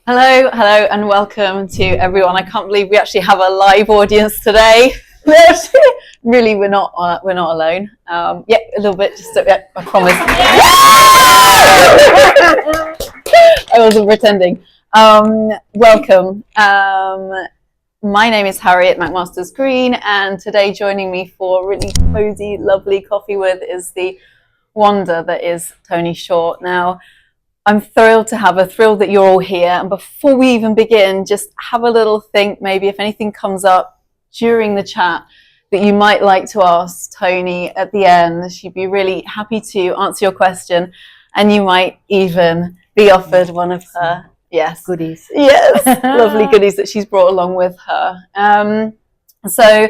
Hello, and welcome to everyone. I can't believe we actually have a live audience today. Really, we're not alone. Yeah, a little bit. Just I promise. I wasn't pretending. Welcome. My name is Harriet MacMasters-Green, and today joining me for a really cozy, lovely coffee with is the wonder that is Toni Short. Now, I'm thrilled that you're all here. And before we even begin, just have a little think, maybe if anything comes up during the chat that you might like to ask Toni at the end. She'd be really happy to answer your question. And you might even be offered one of her goodies. Yes, lovely goodies that she's brought along with her. So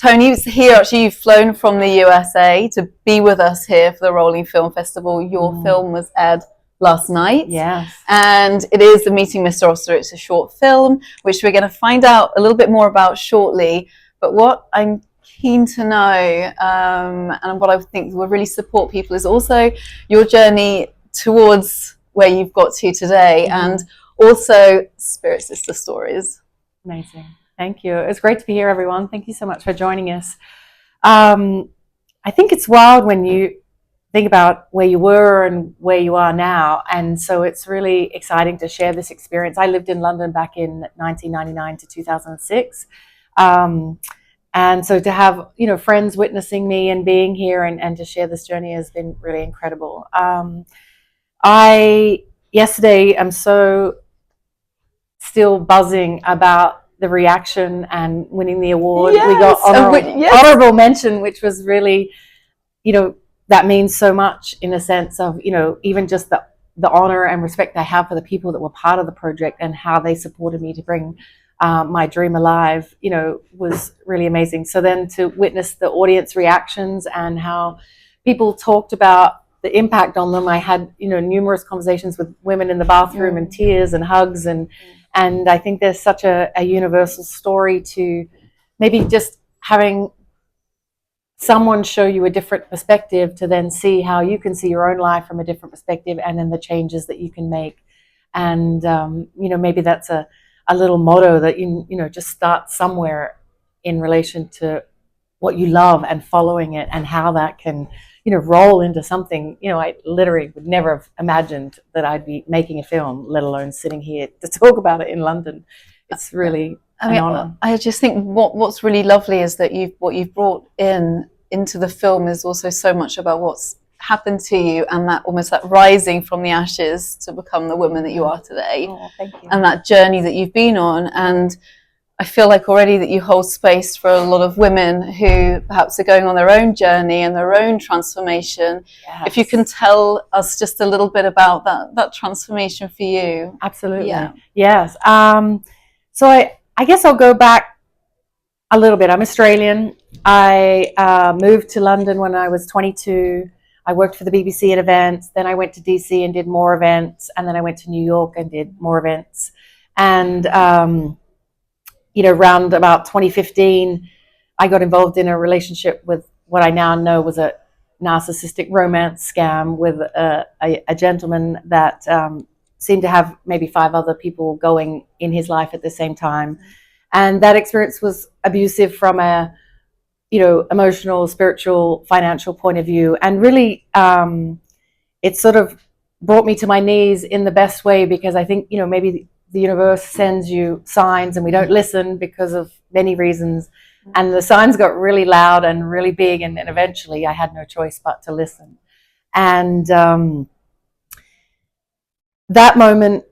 Toni's here. Actually, you've flown from the USA to be with us here for the Rolling Film Festival. Your film was aired last night. Yes. And it is The Meeting Mr. Oster. It's a short film, which we're going to find out a little bit more about shortly. But what I'm keen to know, and what I think will really support people, is also your journey towards where you've got to today, and also Spirit Sister stories. Amazing. Thank you. It's great to be here, everyone. Thank you so much for joining us. I think it's wild when you think about where you were and where you are now. And so it's really exciting to share this experience. I lived in London back in 1999 to 2006. And so to have, friends witnessing me and being here and to share this journey has been really incredible. Yesterday, I'm so still buzzing about the reaction and winning the award. Yes. We got honorable mention, which was really, that means so much in a sense of, even just the honor and respect I have for the people that were part of the project and how they supported me to bring my dream alive, was really amazing. So then to witness the audience reactions and how people talked about the impact on them. I had, numerous conversations with women in the bathroom and tears and hugs. And I think there's such a universal story to maybe just having someone show you a different perspective to then see how you can see your own life from a different perspective and then the changes that you can make. And, maybe that's a little motto that, just start somewhere in relation to what you love and following it and how that can, roll into something. I literally would never have imagined that I'd be making a film, let alone sitting here to talk about it in London. It's really an honor. I just think what's really lovely is that what you've brought into the film is also so much about what's happened to you and that almost that rising from the ashes to become the woman that you are today. Oh, thank you. And that journey that you've been on. And I feel like already that you hold space for a lot of women who perhaps are going on their own journey and their own transformation. Yes. If you can tell us just a little bit about that transformation for you. Absolutely. Yeah. Yes. So I guess I'll go back a little bit. I'm Australian. I moved to London when I was 22. I worked for the BBC at events. Then I went to DC and did more events. And then I went to New York and did more events. And, around about 2015, I got involved in a relationship with what I now know was a narcissistic romance scam with a gentleman that seemed to have maybe 5 other people going in his life at the same time. And that experience was abusive from a, emotional, spiritual, financial point of view. And really, it sort of brought me to my knees in the best way, because I think, maybe the universe sends you signs and we don't listen because of many reasons. And the signs got really loud and really big. And eventually I had no choice but to listen. And that moment,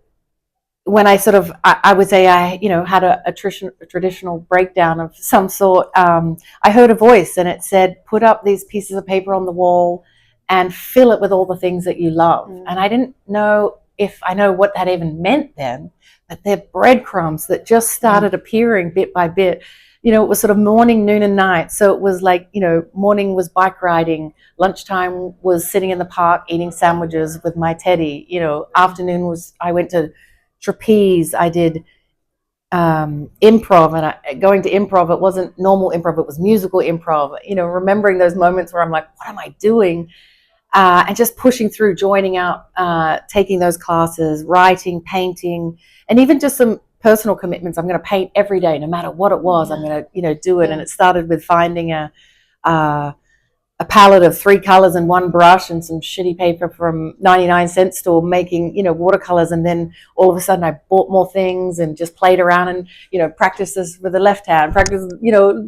when I sort of, I would say I, had a traditional breakdown of some sort, I heard a voice and it said, put up these pieces of paper on the wall and fill it with all the things that you love. And I didn't know if I know what that even meant then, but they're breadcrumbs that just started appearing bit by bit. It was sort of morning, noon, and night. So it was like, morning was bike riding, lunchtime was sitting in the park eating sandwiches with my teddy. Afternoon was, I went to trapeze, I did improv, and going to improv, it wasn't normal improv, it was musical improv. Remembering those moments where I'm like, what am I doing? and just pushing through, joining up, taking those classes, writing, painting, and even just some personal commitments. I'm going to paint every day, no matter what it was. I'm going to, do it. And it started with finding a palette of 3 colors and 1 brush and some shitty paper from 99-cent store, making, watercolors. And then all of a sudden I bought more things and just played around and, practiced this with the left hand,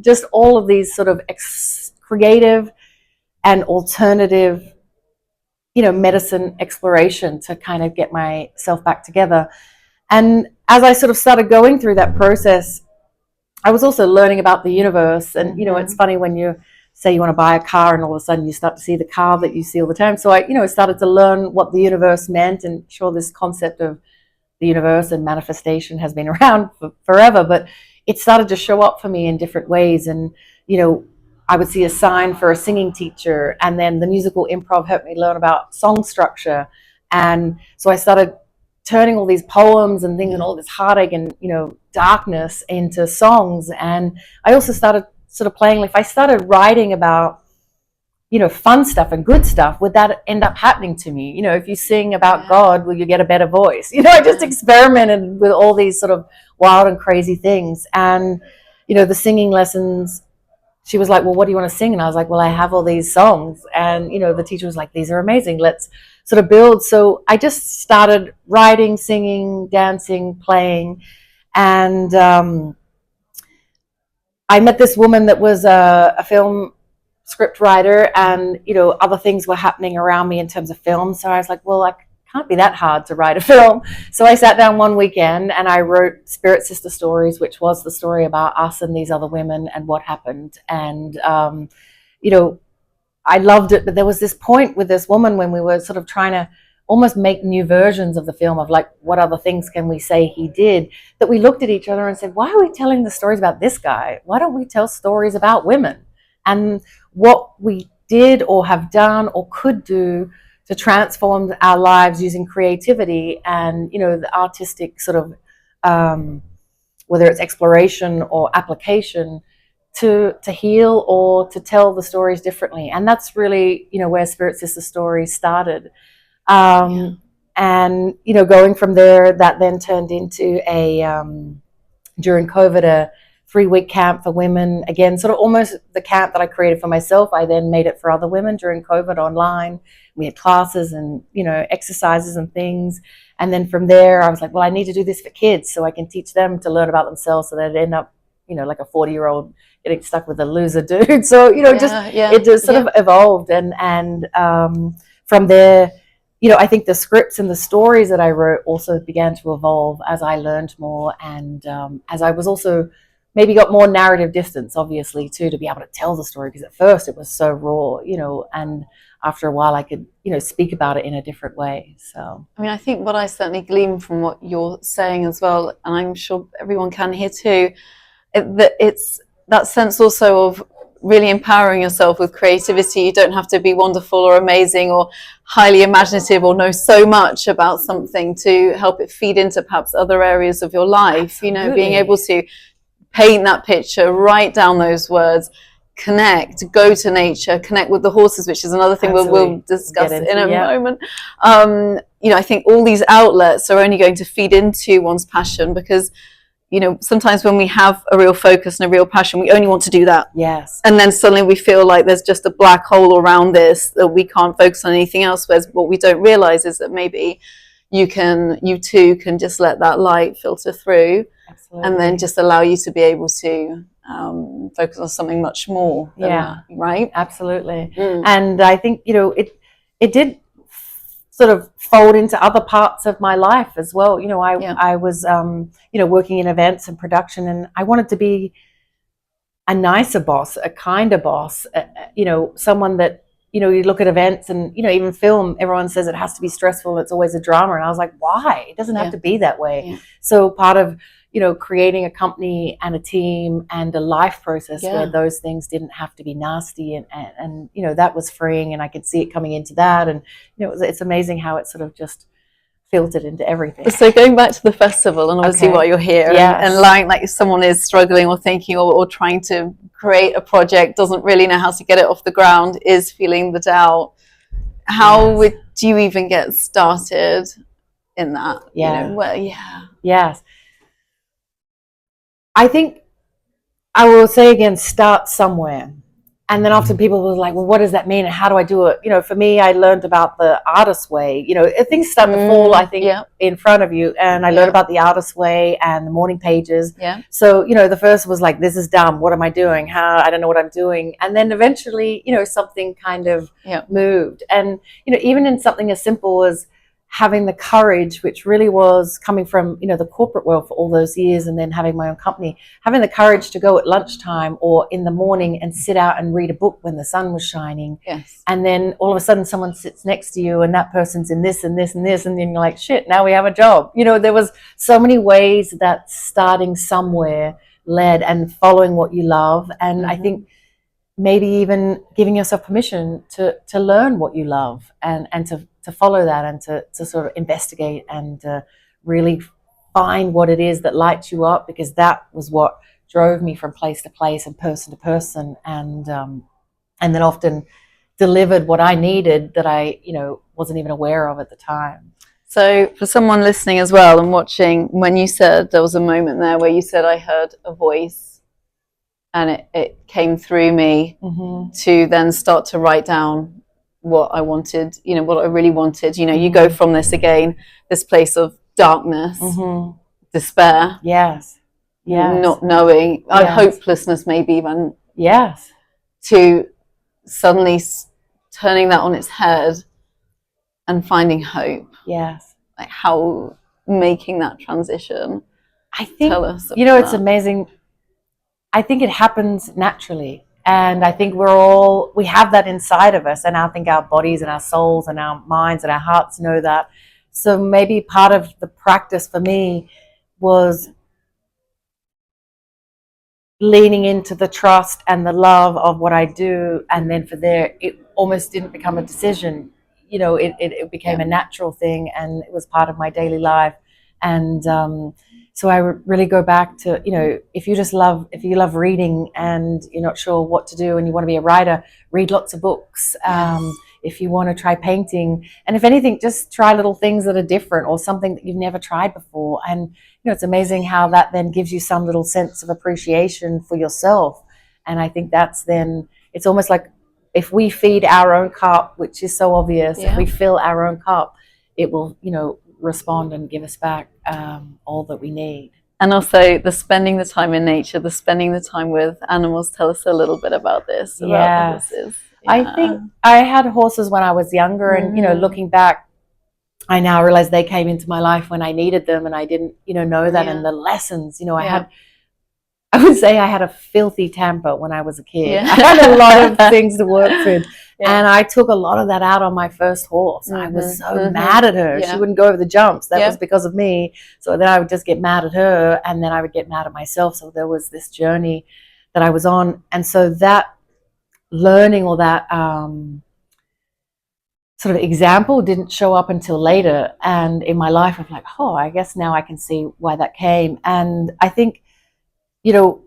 just all of these sort of creative and alternative, medicine exploration to kind of get myself back together. And as I sort of started going through that process, I was also learning about the universe. And, it's funny when you say you want to buy a car and all of a sudden you start to see the car that you see all the time. So I, started to learn what the universe meant. And sure, this concept of the universe and manifestation has been around forever, but it started to show up for me in different ways. And, I would see a sign for a singing teacher, and then the musical improv helped me learn about song structure. And so I started turning all these poems and things and all this heartache and, darkness into songs. And I also started sort of playing, if I started writing about, fun stuff and good stuff, would that end up happening to me? If you sing about God, will you get a better voice? I just experimented with all these sort of wild and crazy things. And, the singing lessons, she was like, well, what do you want to sing? And I was like, well, I have all these songs. And, the teacher was like, these are amazing. Let's sort of build. So I just started writing, singing, dancing, playing. And I met this woman that was a film script writer, and, other things were happening around me in terms of film. So I was like, well, I can't be that hard to write a film. So I sat down one weekend and I wrote Spirit Sister Stories, which was the story about us and these other women and what happened. And, I loved it. But there was this point with this woman when we were sort of trying to almost make new versions of the film of like, what other things can we say he did, that we looked at each other and said, why are we telling the stories about this guy? Why don't we tell stories about women and what we did or have done or could do to transform our lives using creativity and, the artistic sort of, whether it's exploration or application, to heal or to tell the stories differently. And that's really, where Spirit Sister Stories started. And, going from there, that then turned into during COVID, a 3-week camp for women. Again, sort of almost the camp that I created for myself. I then made it for other women during COVID online. We had classes and, exercises and things. And then from there, I was like, well, I need to do this for kids so I can teach them to learn about themselves, so they'd end up, like a 40-year-old getting stuck with a loser dude. So, it just sort of evolved. And from there, I think the scripts and the stories that I wrote also began to evolve as I learned more. And as I was also maybe got more narrative distance, obviously, too, to be able to tell the story. Because at first it was so raw, and after a while I could, speak about it in a different way. So, I mean, I think what I certainly glean from what you're saying as well, and I'm sure everyone can here too, that it's that sense also of really empowering yourself with creativity. You don't have to be wonderful or amazing or highly imaginative or know so much about something to help it feed into perhaps other areas of your life. Absolutely. Being able to paint that picture, write down those words, connect, go to nature, connect with the horses, which is another thing we'll discuss in a moment. I think all these outlets are only going to feed into one's passion, because sometimes when we have a real focus and a real passion, we only want to do that. Yes. And then suddenly we feel like there's just a black hole around this, that we can't focus on anything else. Whereas what we don't realize is that maybe you too can just let that light filter through. Absolutely. And then just allow you to be able to focus on something much more than that, right? Absolutely. And I think, it did sort of fold into other parts of my life as well. I was, working in events and production, and I wanted to be a nicer boss, a kinder boss, someone that, you look at events and, even film, everyone says it has to be stressful. It's always a drama. And I was like, why? It doesn't have to be that way. Yeah. So part of, creating a company and a team and a life process where those things didn't have to be nasty and that was freeing, and I could see it coming into that. And, it's amazing how it sort of just filtered into everything. So going back to the festival, and obviously why you're here, and like if someone is struggling or thinking or trying to create a project, doesn't really know how to get it off the ground, is feeling the doubt. how would you even get started in that? Yeah. You know, well, yeah. Yes. I think I will say again, start somewhere. And then often people will like, well, what does that mean? And how do I do it? You know, for me, I learned about the artist's way. You know, things start to fall, I think, in front of you. And I learned about the artist's way and the morning pages. Yeah. So, you know, the first was like, this is dumb. What am I doing? I don't know what I'm doing. And then eventually, you know, something kind of moved. And, you know, even in something as simple as having the courage, which really was coming from, you know, the corporate world for all those years, and then having my own company, having the courage to go at lunchtime or in the morning and sit out and read a book when the sun was shining. Yes. And then all of a sudden someone sits next to you and that person's in this and this and this, and then you're like, shit, now we have a job. You know, there was so many ways that starting somewhere led, and following what you love. And I think maybe even giving yourself permission to learn what you love, and to follow that, and to sort of investigate and really find what it is that lights you up, because that was what drove me from place to place and person to person, and then often delivered what I needed that I, you know, wasn't even aware of at the time. So for someone listening as well and watching, when you said, there was a moment there where you said, I heard a voice and it came through me to then start to write down what I wanted, you know, what I really wanted. You know, you go from this again, this place of darkness, despair, not knowing, hopelessness maybe even, to suddenly turning that on its head and finding hope. Like how making that transition. I think, tell us you know, it's amazing. I think it happens naturally. And I think we have that inside of us. And I think our bodies and our souls and our minds and our hearts know that. So maybe part of the practice for me was leaning into the trust and the love of what I do. And then it almost didn't become a decision. You know, it became a natural thing, and it was part of my daily life. And so I really go back to, you know, if you love reading and you're not sure what to do and you want to be a writer, read lots of books. If you want to try painting, and if anything, just try little things that are different or something that you've never tried before. And, you know, it's amazing how that then gives you some little sense of appreciation for yourself. And I think that's then, it's almost like if we feed our own cup, which is so obvious, if we fill our own cup, it will, you know, respond and give us back all that we need. And also the spending the time in nature, the spending the time with animals. Tell us a little bit about this, about the horses. I think I had horses when I was younger, and, you know, looking back, I now realize they came into my life when I needed them, and I didn't, you know that. And the lessons, you know, I would say I had a filthy temper when I was a kid. I had a lot of things to work with. And I took a lot of that out on my first horse. I was so mad at her. She wouldn't go over the jumps. That was because of me. So then I would just get mad at her, and then I would get mad at myself. So there was this journey that I was on. And so that learning, or that sort of example, didn't show up until later. And in my life, I'm like, oh, I guess now I can see why that came. And I think, you know,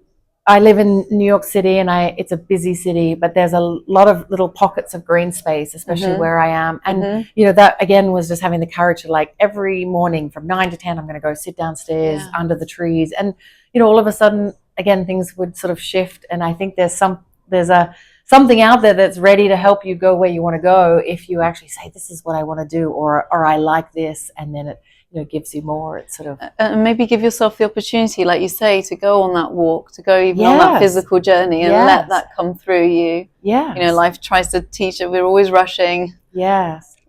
I live in New York City, and it's a busy city, but there's a lot of little pockets of green space, especially where I am. And, you know, that again was just having the courage to, like, every morning from 9 to 10, I'm going to go sit downstairs under the trees. And, you know, all of a sudden, again, things would sort of shift. And I think there's something out there that's ready to help you go where you want to go, if you actually say, this is what I want to do, or I like this, and then it, you know, gives you more. It's sort of, and maybe give yourself the opportunity, like you say, to go on that walk, to go even on that physical journey, and let that come through you. You know, life tries to teach that we're always rushing.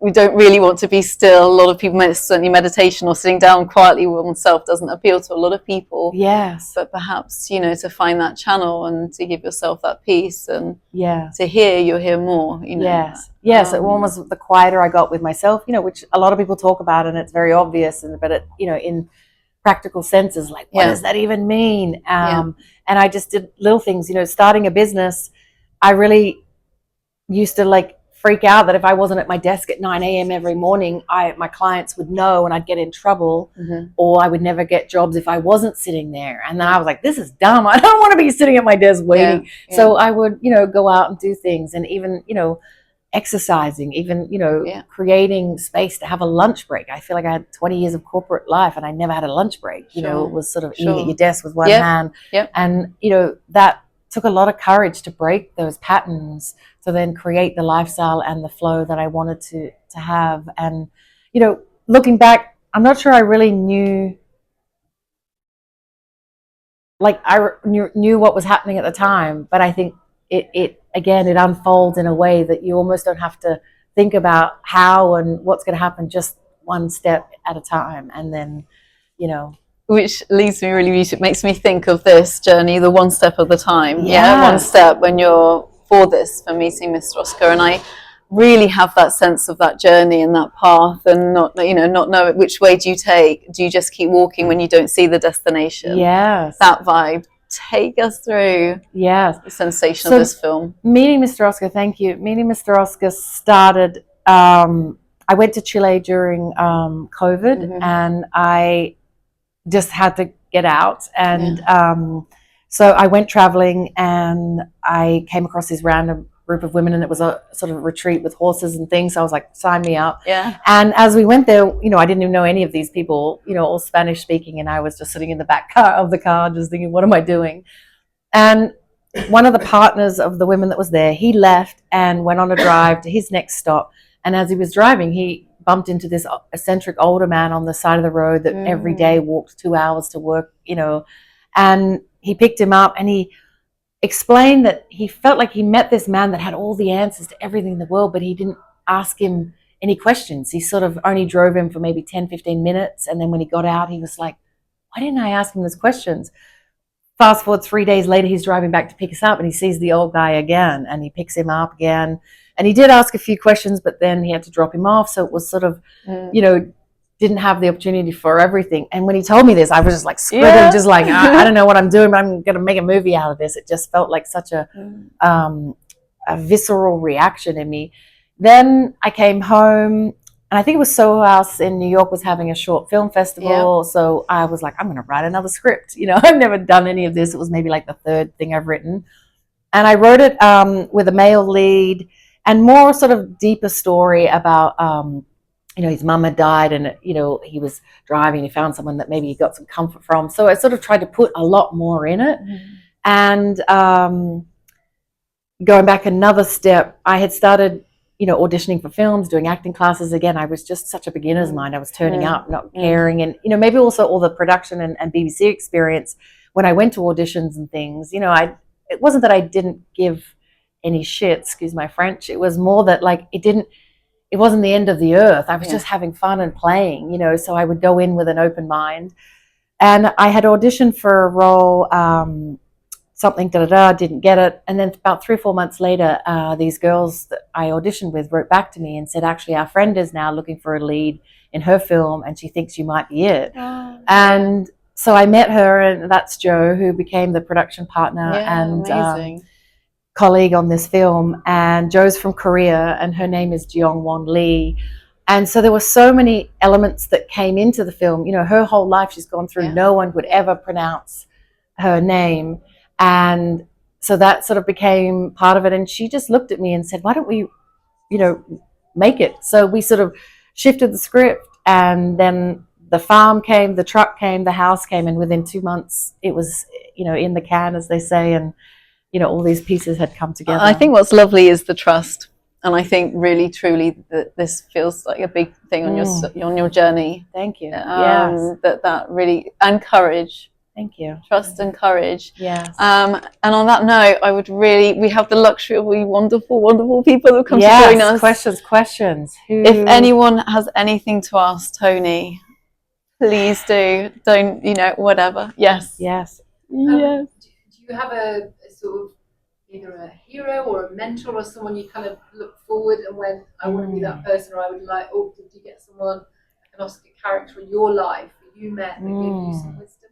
We don't really want to be still. A lot of people, certainly meditation or sitting down quietly with oneself, doesn't appeal to a lot of people. But perhaps, you know, to find that channel and to give yourself that peace, and to hear, you'll hear more, you know. Almost the quieter I got with myself, you know, which a lot of people talk about, and it's very obvious, but it, you know, in practical senses, like, what does that even mean? And I just did little things, you know, starting a business. I really used to, like, freak out that if I wasn't at my desk at 9 a.m. every morning, my clients would know, and I'd get in trouble, or I would never get jobs if I wasn't sitting there. And then I was like, this is dumb. I don't want to be sitting at my desk waiting. So I would, you know, go out and do things. And even, you know, exercising, even, Yeah. creating space to have a lunch break. I feel like I had 20 years of corporate life and I never had a lunch break. Sure. It was sort of eating Sure. at your desk with one Yep. hand. Yep. And, that took a lot of courage to break those patterns to then create the lifestyle and the flow that I wanted to have. And, looking back, I'm not sure I really knew, like I knew what was happening at the time, but I think it again, it unfolds in a way that you almost don't have to think about how and what's going to happen, just one step at a time. And then, which leads me really, it makes me think of this journey, the one step at a time. Yes. One step when you're for meeting Mr. Oscar. And I really have that sense of that journey and that path, and not know which way do you take. Do you just keep walking when you don't see the destination? Yes. That vibe. Take us through the sensation of this film. Meeting Mr. Oscar, thank you. Meeting Mr. Oscar started, I went to Chile during COVID, and I just had to get out. And so I went traveling, and I came across this random group of women, and it was a sort of retreat with horses and things. So I was like, sign me up. Yeah. And as we went there, I didn't even know any of these people, all Spanish speaking. And I was just sitting in the back of the car, just thinking, what am I doing? And one of the partners of the women that was there, he left and went on a drive to his next stop. And as he was driving, he bumped into this eccentric older man on the side of the road that every day walked 2 hours to work, and he picked him up, and he explained that he felt like he met this man that had all the answers to everything in the world, but he didn't ask him any questions. He sort of only drove him for maybe 10, 15 minutes. And then when he got out, he was like, why didn't I ask him those questions? Fast forward 3 days later, he's driving back to pick us up, and he sees the old guy again, and he picks him up again. And he did ask a few questions, but then he had to drop him off. So it was sort of, didn't have the opportunity for everything. And when he told me this, I was just like squirting, just like, I don't know what I'm doing, but I'm going to make a movie out of this. It just felt like such a visceral reaction in me. Then I came home, and I think it was Soho House in New York was having a short film festival. Yeah. So I was like, I'm going to write another script. I've never done any of this. It was maybe like the third thing I've written. And I wrote it with a male lead, and more sort of deeper story about, his mum had died, and, he was driving, he found someone that maybe he got some comfort from. So I sort of tried to put a lot more in it. And going back another step, I had started, auditioning for films, doing acting classes. Again, I was just such a beginner's mind. I was turning up, not caring. And, maybe also all the production and BBC experience when I went to auditions and things, it wasn't that I didn't give any shit, excuse my French. It was more that, like, it wasn't the end of the earth. I was just having fun and playing, so I would go in with an open mind. And I had auditioned for a role, something, didn't get it. And then about 3 or 4 months later, these girls that I auditioned with wrote back to me and said, actually, our friend is now looking for a lead in her film, and she thinks you might be it. And so I met her, and that's Jo, who became the production partner and colleague on this film. And Jo's from Korea, and her name is Jeong Won Lee. And so there were so many elements that came into the film. Her whole life she's gone through, no one would ever pronounce her name. And so that sort of became part of it. And she just looked at me and said, why don't we, make it? So we sort of shifted the script, and then the farm came, the truck came, the house came, and within 2 months it was, in the can, as they say, and, all these pieces had come together. I think what's lovely is the trust. And I think really, truly, that this feels like a big thing on your journey. Thank you. Yes. That really, and courage. Thank you. Trust and courage. Yes. And on that note, we have the luxury of wonderful, wonderful people who come to join us. Questions. If anyone has anything to ask Toni, please do. Don't, whatever. Yes. Yes. Do you have a sort of either a hero or a mentor or someone you kind of look forward and when I want to be that person, or I would like, did you get someone, an Oscar character in your life that you met that gave you some wisdom?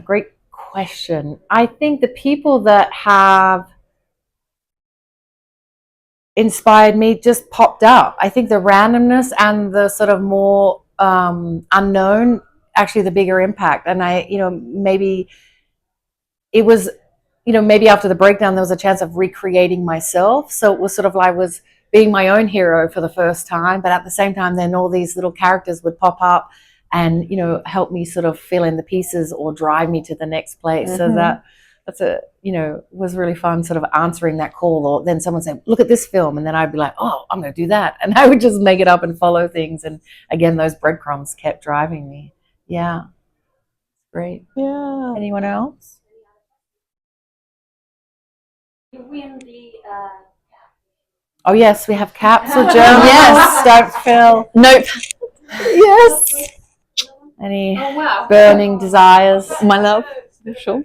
Great question. I think the people that have inspired me just popped up. I think the randomness and the sort of more unknown, actually the bigger impact. And maybe it was maybe after the breakdown, there was a chance of recreating myself. So it was sort of like I was being my own hero for the first time, but at the same time, then all these little characters would pop up and, help me sort of fill in the pieces or drive me to the next place. So that's was really fun sort of answering that call. Or then someone said, look at this film. And then I'd be like, oh, I'm going to do that. And I would just make it up and follow things. And again, those breadcrumbs kept driving me. Yeah. Great. Yeah. Anyone else? You win the Oh yes, we have caps or journals. Yes. Don't feel. Nope. Yes. Any Oh wow. burning desires? My love. Sure.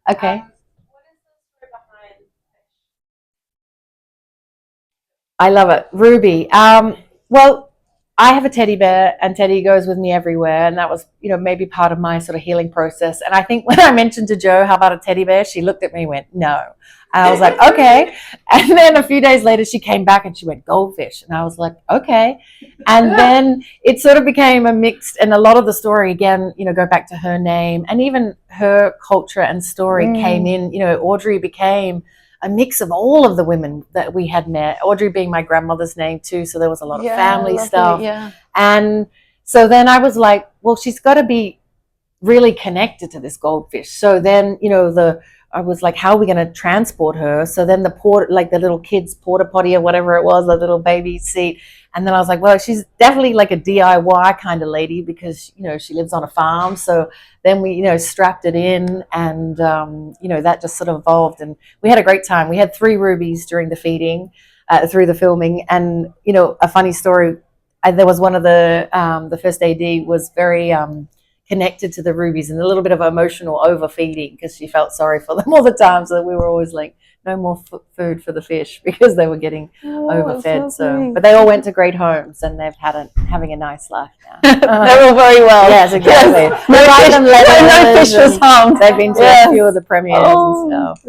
Okay. what is the story behind I love it. Ruby. Well, I have a teddy bear and Teddy goes with me everywhere. And that was, maybe part of my sort of healing process. And I think when I mentioned to Jo, how about a teddy bear? She looked at me and went, no. And I was like, okay. And then a few days later, she came back and she went, goldfish. And I was like, okay. And then it sort of became a mixed, and a lot of the story, again, go back to her name and even her culture and story came in. Audrey became a mix of all of the women that we had met, Audrey being my grandmother's name too. So there was a lot of family stuff. Yeah. And so then I was like, well, she's got to be really connected to this goldfish. So then, I was like, how are we going to transport her? So then the little kids porta potty or whatever it was, the little baby seat. And then I was like, well, she's definitely like a DIY kind of lady because, she lives on a farm. So then we, strapped it in and, that just sort of evolved. And we had a great time. We had 3 rubies during the feeding, through the filming. And, a funny story, there was one of the first AD was very connected to the rubies and a little bit of emotional overfeeding because she felt sorry for them all the time. So we were always like, no more food for the fish because they were getting overfed. So, but they all went to great homes and they've having a nice life now. They're all very well. Yes, exactly. No fish was harmed. They've been to a few of the premieres and stuff.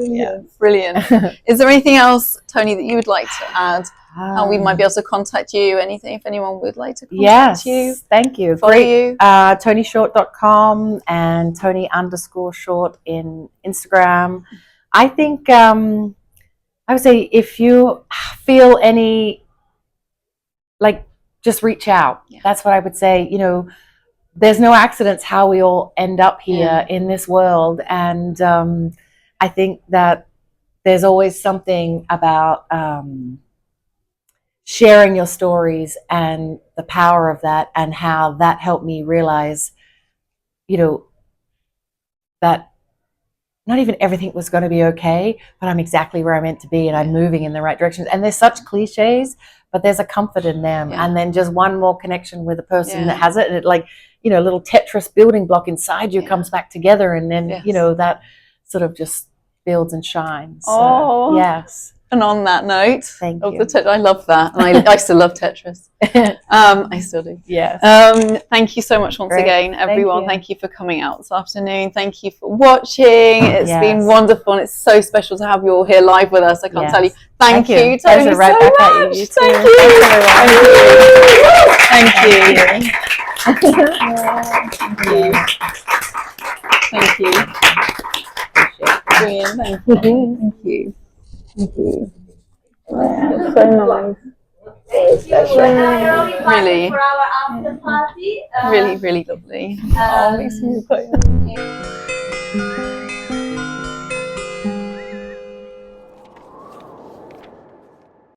Brilliant. Is there anything else, Toni, that you would like to add? How we might be able to contact you? Anything, if anyone would like to contact you? Thank you. Follow you. ToniShort.com and Toni_Short in Instagram. I think I would say if you feel any, just reach out. Yeah. That's what I would say. There's no accidents how we all end up here in this world. And I think that there's always something about sharing your stories and the power of that and how that helped me realize, that not even everything was going to be okay, but I'm exactly where I'm meant to be and I'm moving in the right direction. And there's such cliches, but there's a comfort in them. Yeah. And then just one more connection with a person that has it. And it a little Tetris building block inside you comes back together. And then, that sort of just builds and shines. So, yes. And on that note, Thank you. I love that. And I still love Tetris. I still do. Yes. Thank you so much once again, everyone. Thank you for coming out this afternoon. Thank you for watching. It's been wonderful. And it's so special to have you all here live with us. I can't tell you. Thank you, Toni, so much. Thank you. Thank you. Brilliant. Thank you. Thank you. That's so nice. Really, really, really lovely. Makes me quite